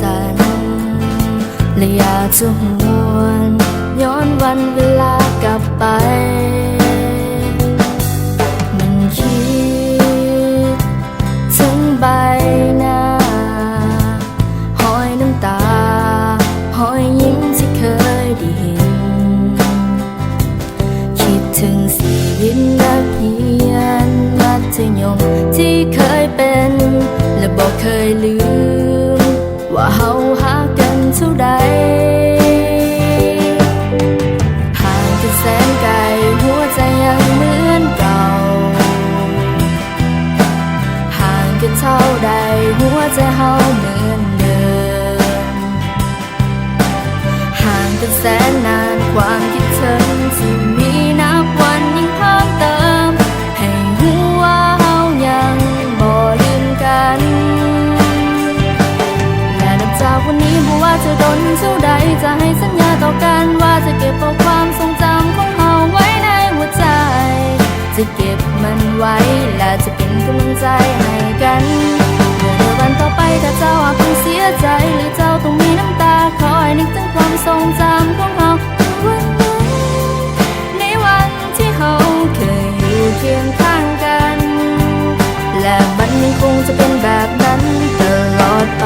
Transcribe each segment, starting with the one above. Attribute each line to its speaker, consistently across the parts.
Speaker 1: กันและอยากจะหวนย้อนวันเวลากลับไปมันคิดถึงใบหน้าหอยน้ำตาหอยยิ้มที่เคยได้เห็นคิดถึงชีวิตนักเรียนมัธยมที่เคยเป็นและบอกเคยลืมว่าเฮาหากันเท่าใดห่างกันแสนไกลหัวใจยังเหมือนเก่าห่างกันเท่าใดหัวใจเฮาเหมือนเดิมห่างกันแสนนานความคิดถึงที่มีนับวันยิ่งเพิ่มเติมให้หัวเฮายังบ่ลืมกันและนับจากวันนี้บ่ว่าจะโดนเท่าใดจะให้สัญญาต่อกันว่าจะเก็บเอาความทรงจำของเฮาไว้ในหัวใจจะเก็บมันไว้และจะเป็นกำลังใจให้กันเมื่อวันต่อไปถ้าเจ้าอาจต้องเสียใจหรือเจ้าต้องมีน้ำตาคอยนึกถึงความทรงจำของเฮาวันนั้นในวันที่เฮาเคยอยู่เคียงข้างกันและมันยังคงจะเป็นแบบนั้นตลอดไป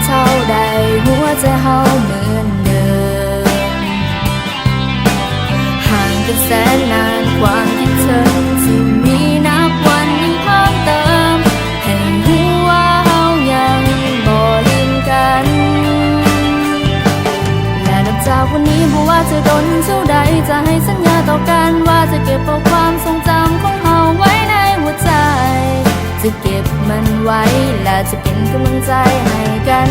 Speaker 1: เท่าใดหัวใจเฮาเหมือนเดิมห่างกันแสนนานความคิดถึงที่มีนับวันยิ่งเพิ่มเติมให้หัวเฮายังบ่ลืมกันและนับจากวันนี้บ่ว่าจะโดนเท่าใดจะให้สัญญาต่อกันว่าจะเก็บเอาความทรงจำของเฮาไว้ในหัวใจจะเก็บมันไว้และจะเป็นกำลังใจให้กัน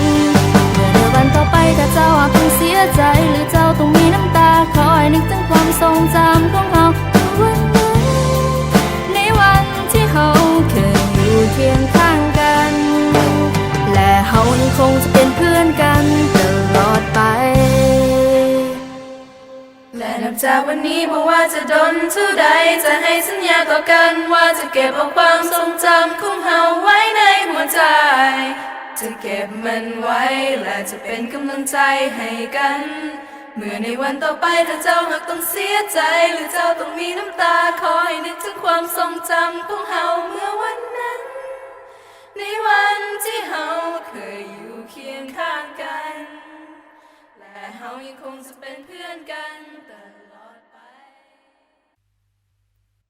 Speaker 1: เมื่อในวันต่อไปถ้าเจ้าอาจต้องเสียใจหรือเจ้าต้องมีน้ำตาคอยนึกถึงความทรงจำของเฮาวันนั้นในวันที่เฮาเคยอยู่เคียงข้างกันและเฮายังคงจะเป็นเพื่อนกันตลอดไปและนับจากวันนี้บ่ว่าจะโดนเท่าใดจะให้สัญญาต่อกันว่าจะเก็บเอาความทรงจำของเฮาไว้ในหัวใจจะเก็บมันไว้และจะเป็นกำลังใจให้กันเมื่อในวันต่อไปถ้าเจ้าหากต้องเสียใจหรือเจ้าต้องมีน้ำตาคอยนึกถึงความทรงจำของเฮาเมื่อวันนั้นในวันที่เฮาเคยอยู่เคียงข้างกันและเฮายังคงจะเป็นเพื่อนกัน